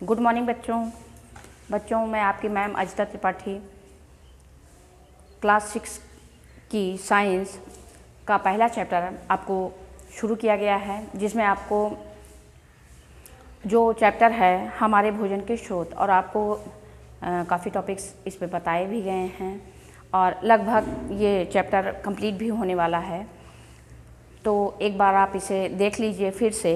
Good morning बच्चों मैं आपकी मैम अजिता त्रिपाठी। क्लास 6 की साइंस का पहला चैप्टर आपको शुरू किया गया है, जिसमें आपको जो चैप्टर है हमारे भोजन के स्रोत, और आपको काफ़ी टॉपिक्स इस पे बताए भी गए हैं और लगभग ये चैप्टर कंप्लीट भी होने वाला है। तो एक बार आप इसे देख लीजिए फिर से,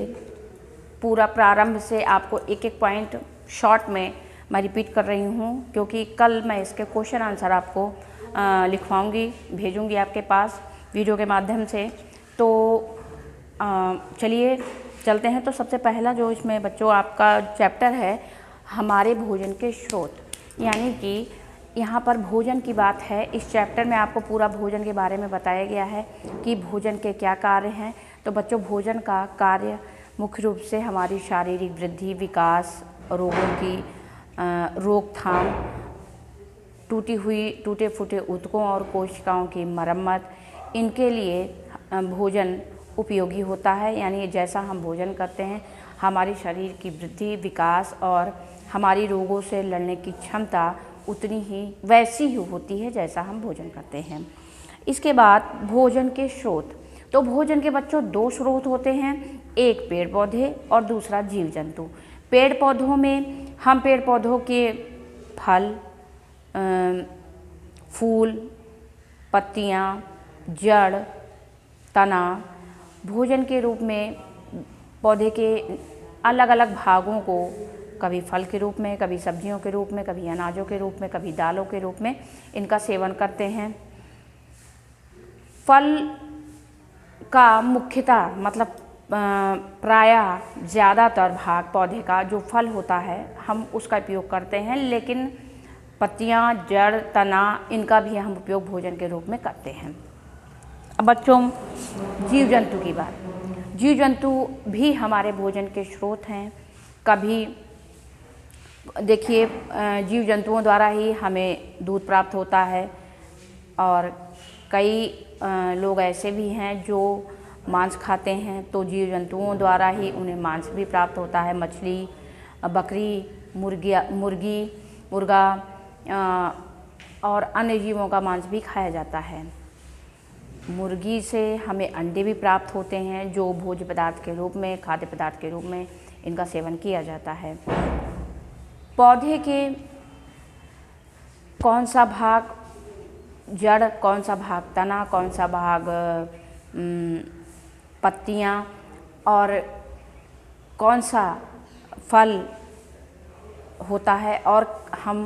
पूरा प्रारंभ से आपको एक एक पॉइंट शॉर्ट में मैं रिपीट कर रही हूँ, क्योंकि कल मैं इसके क्वेश्चन आंसर आपको लिखवाऊँगी, भेजूँगी आपके पास वीडियो के माध्यम से। तो चलिए चलते हैं। तो सबसे पहला जो इसमें बच्चों आपका चैप्टर है हमारे भोजन के स्रोत, यानी कि यहाँ पर भोजन की बात है। इस चैप्टर में आपको पूरा भोजन के बारे में बताया गया है कि भोजन के क्या कार्य हैं। तो बच्चों, भोजन का कार्य मुख्य रूप से हमारी शारीरिक वृद्धि, विकास, रोगों की रोकथाम, टूटे फूटे ऊतकों और कोशिकाओं की मरम्मत, इनके लिए भोजन उपयोगी होता है। यानी जैसा हम भोजन करते हैं हमारे शरीर की वृद्धि, विकास और हमारी रोगों से लड़ने की क्षमता उतनी ही वैसी ही होती है जैसा हम भोजन करते हैं। इसके बाद भोजन के स्रोत। तो भोजन के बच्चों दो स्रोत होते हैं, एक पेड़ पौधे और दूसरा जीव जंतु। पेड़ पौधों में हम पेड़ पौधों के फल, फूल, पत्तियाँ, जड़, तना भोजन के रूप में पौधे के अलग अलग भागों को कभी फल के रूप में, कभी सब्जियों के रूप में, कभी अनाजों के रूप में, कभी दालों के रूप में इनका सेवन करते हैं। फल का मुख्यतः मतलब प्रायः ज़्यादातर भाग पौधे का जो फल होता है हम उसका उपयोग करते हैं, लेकिन पत्तियाँ, जड़, तना इनका भी हम उपयोग भोजन के रूप में करते हैं। अब बच्चों, जीव जंतु की बात। जीव जंतु भी हमारे भोजन के स्रोत हैं। कभी देखिए, जीव जंतुओं द्वारा ही हमें दूध प्राप्त होता है, और कई लोग ऐसे भी हैं जो मांस खाते हैं, तो जीव जंतुओं द्वारा ही उन्हें मांस भी प्राप्त होता है। मछली, बकरी, मुर्गा और अन्य जीवों का मांस भी खाया जाता है। मुर्गी से हमें अंडे भी प्राप्त होते हैं, जो भोज्य पदार्थ के रूप में, खाद्य पदार्थ के रूप में इनका सेवन किया जाता है। पौधे के कौन सा भाग जड़, कौन सा भाग तना, कौन सा भाग पत्तियाँ और कौन सा फल होता है, और हम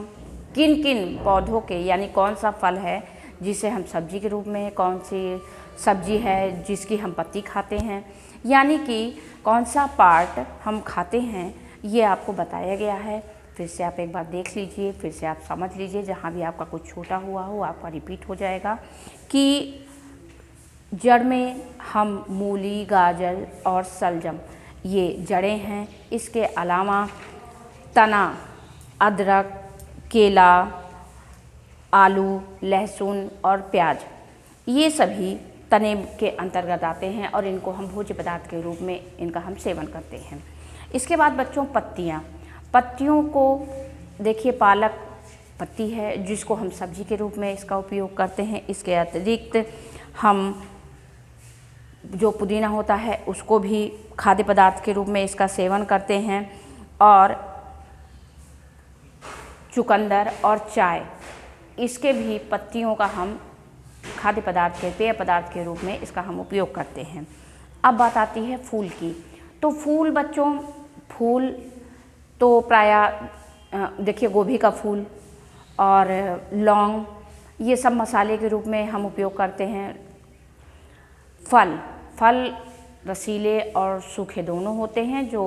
किन किन पौधों के, यानी कौन सा फल है जिसे हम सब्जी के रूप में, कौन सी सब्जी है जिसकी हम पत्ती खाते हैं, यानी कि कौन सा पार्ट हम खाते हैं, ये आपको बताया गया है। फिर से आप एक बार देख लीजिए, फिर से आप समझ लीजिए, जहाँ भी आपका कुछ छूटा हुआ हो आपका रिपीट हो जाएगा। कि जड़ में हम मूली, गाजर और सलजम ये जड़ें हैं। इसके अलावा तना, अदरक, केला, आलू, लहसुन और प्याज, ये सभी तने के अंतर्गत आते हैं और इनको हम भोज्य पदार्थ के रूप में इनका हम सेवन करते हैं। इसके बाद बच्चों, पत्तियाँ। पत्तियों को देखिए, पालक पत्ती है जिसको हम सब्जी के रूप में इसका उपयोग करते हैं। इसके अतिरिक्त हम जो पुदीना होता है उसको भी खाद्य पदार्थ के रूप में इसका सेवन करते हैं, और चुकंदर और चाय, इसके भी पत्तियों का हम खाद्य पदार्थ के, पेय पदार्थ के रूप में इसका हम उपयोग करते हैं। अब बात आती है फूल की। तो फूल बच्चों, फूल तो प्रायः देखिए, गोभी का फूल और लौंग, ये सब मसाले के रूप में हम उपयोग करते हैं। फल रसीले और सूखे दोनों होते हैं, जो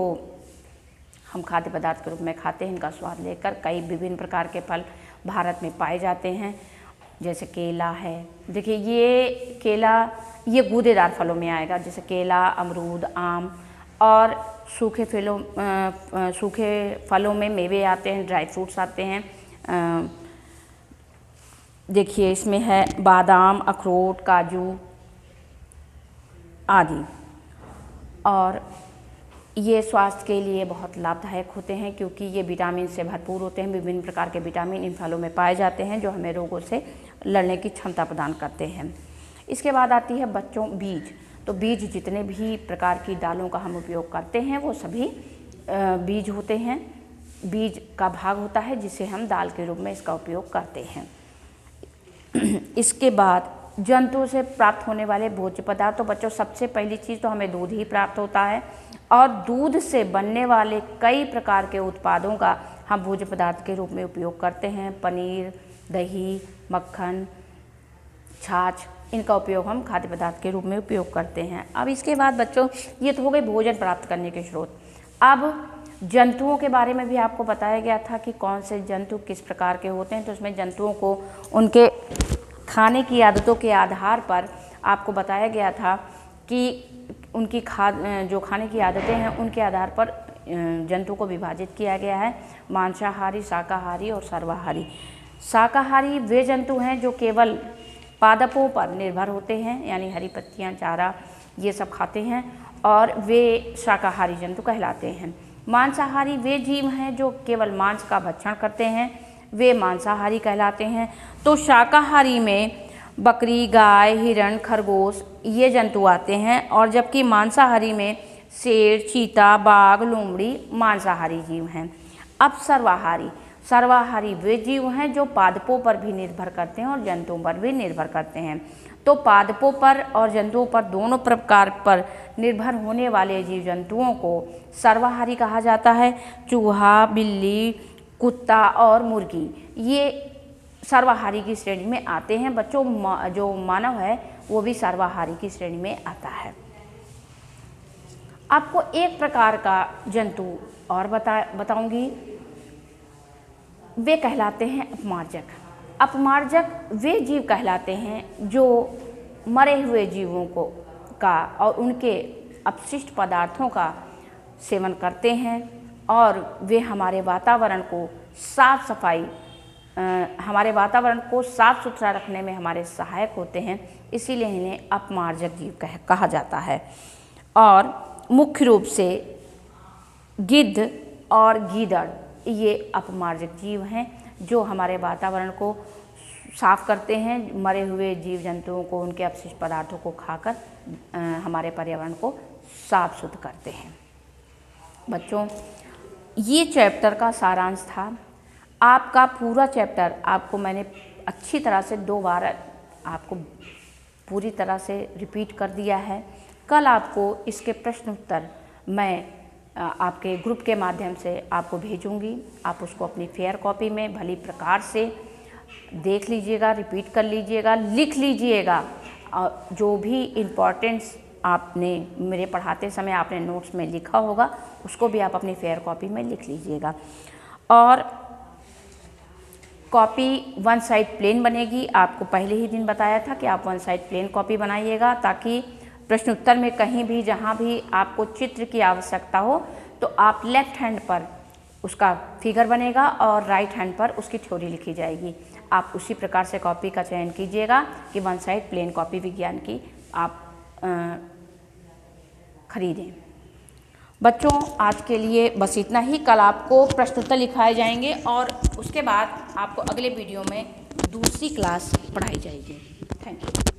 हम खाद्य पदार्थ के रूप में खाते हैं। इनका स्वाद लेकर कई विभिन्न प्रकार के फल भारत में पाए जाते हैं, जैसे केला है। देखिए, ये केला ये गूदेदार फलों में आएगा, जैसे केला, अमरूद, आम, और सूखे फलों में मेवे आते हैं, ड्राई फ्रूट्स आते हैं। देखिए, इसमें है बादाम, अखरोट, काजू आदि। और ये स्वास्थ्य के लिए बहुत लाभदायक होते हैं क्योंकि ये विटामिन से भरपूर होते हैं। विभिन्न प्रकार के विटामिन इन फलों में पाए जाते हैं जो हमें रोगों से लड़ने की क्षमता प्रदान करते हैं। इसके बाद आती है बच्चों बीज। तो बीज जितने भी प्रकार की दालों का हम उपयोग करते हैं वो सभी बीज होते हैं, बीज का भाग होता है जिसे हम दाल के रूप में इसका उपयोग करते हैं। इसके बाद जंतुओं से प्राप्त होने वाले भोज्य पदार्थ। तो बच्चों सबसे पहली चीज़ तो हमें दूध ही प्राप्त होता है और दूध से बनने वाले कई प्रकार के उत्पादों का हम भोज्य पदार्थ के रूप में उपयोग करते हैं। पनीर, दही, मक्खन, छाछ, इनका उपयोग हम खाद्य पदार्थ के रूप में उपयोग करते हैं। अब इसके बाद बच्चों ये तो हो गए भोजन प्राप्त करने के स्रोत। अब जंतुओं के बारे में भी आपको बताया गया था कि कौन से जंतु किस प्रकार के होते हैं। तो उसमें जंतुओं को उनके खाने की आदतों के आधार पर आपको बताया गया था कि उनकी जो खाने की आदतें हैं उनके आधार पर जंतु को विभाजित किया गया है। मांसाहारी, शाकाहारी और सर्वाहारी। शाकाहारी वे जंतु हैं जो केवल पादपों पर निर्भर होते हैं, यानी हरी पत्तियाँ, चारा ये सब खाते हैं और वे शाकाहारी जंतु कहलाते हैं। मांसाहारी वे जीव हैं जो केवल मांस का भक्षण करते हैं, वे मांसाहारी कहलाते हैं। तो शाकाहारी में बकरी, गाय, हिरण, खरगोश ये जंतु आते हैं और जबकि मांसाहारी में शेर, चीता, बाघ, लोमड़ी मांसाहारी जीव हैं। अब सर्वाहारी वे जीव हैं जो पादपों पर भी निर्भर करते हैं और जंतुओं पर भी निर्भर करते हैं। तो पादपों पर और जंतुओं पर दोनों प्रकार पर निर्भर होने वाले जीव जंतुओं को सर्वाहारी कहा जाता है। चूहा, बिल्ली, कुत्ता और मुर्गी ये सर्वाहारी की श्रेणी में आते हैं। बच्चों जो मानव है वो भी सर्वाहारी की श्रेणी में आता है। आपको एक प्रकार का जंतु और बताऊंगी, वे कहलाते हैं अपमार्जक। अपमार्जक वे जीव कहलाते हैं जो मरे हुए जीवों का और उनके अपशिष्ट पदार्थों का सेवन करते हैं और वे हमारे वातावरण को साफ सुथरा रखने में हमारे सहायक होते हैं, इसीलिए इन्हें अपमार्जक जीव कहा जाता है। और मुख्य रूप से गिद्ध और गीदड़ ये अपमार्जक जीव हैं जो हमारे वातावरण को साफ करते हैं, मरे हुए जीव जंतुओं को, उनके अपशिष्ट पदार्थों को खाकर हमारे पर्यावरण को साफ सुथरा करते हैं। बच्चों ये चैप्टर का सारांश था। आपका पूरा चैप्टर आपको मैंने अच्छी तरह से 2 बार आपको पूरी तरह से रिपीट कर दिया है। कल आपको इसके प्रश्न उत्तर मैं आपके ग्रुप के माध्यम से आपको भेजूंगी। आप उसको अपनी फेयर कॉपी में भली प्रकार से देख लीजिएगा, रिपीट कर लीजिएगा, लिख लीजिएगा। और जो भी इम्पोर्टेंट्स आपने मेरे पढ़ाते समय आपने नोट्स में लिखा होगा उसको भी आप अपनी फेयर कॉपी में लिख लीजिएगा। और कॉपी 1 साइड प्लेन बनेगी। आपको पहले ही दिन बताया था कि आप 1 साइड प्लेन कॉपी बनाइएगा ताकि प्रश्न उत्तर में कहीं भी जहाँ भी आपको चित्र की आवश्यकता हो तो आप लेफ्ट हैंड पर उसका फिगर बनेगा और राइट हैंड पर उसकी थ्योरी लिखी जाएगी। आप उसी प्रकार से कॉपी का चयन कीजिएगा कि 1 साइड प्लेन कॉपी विज्ञान की आप खरीदें। बच्चों आज के लिए बस इतना ही। कल आपको प्रश्न उत्तर लिखाए जाएंगे और उसके बाद आपको अगले वीडियो में दूसरी क्लास पढ़ाई जाएगी। Thank you.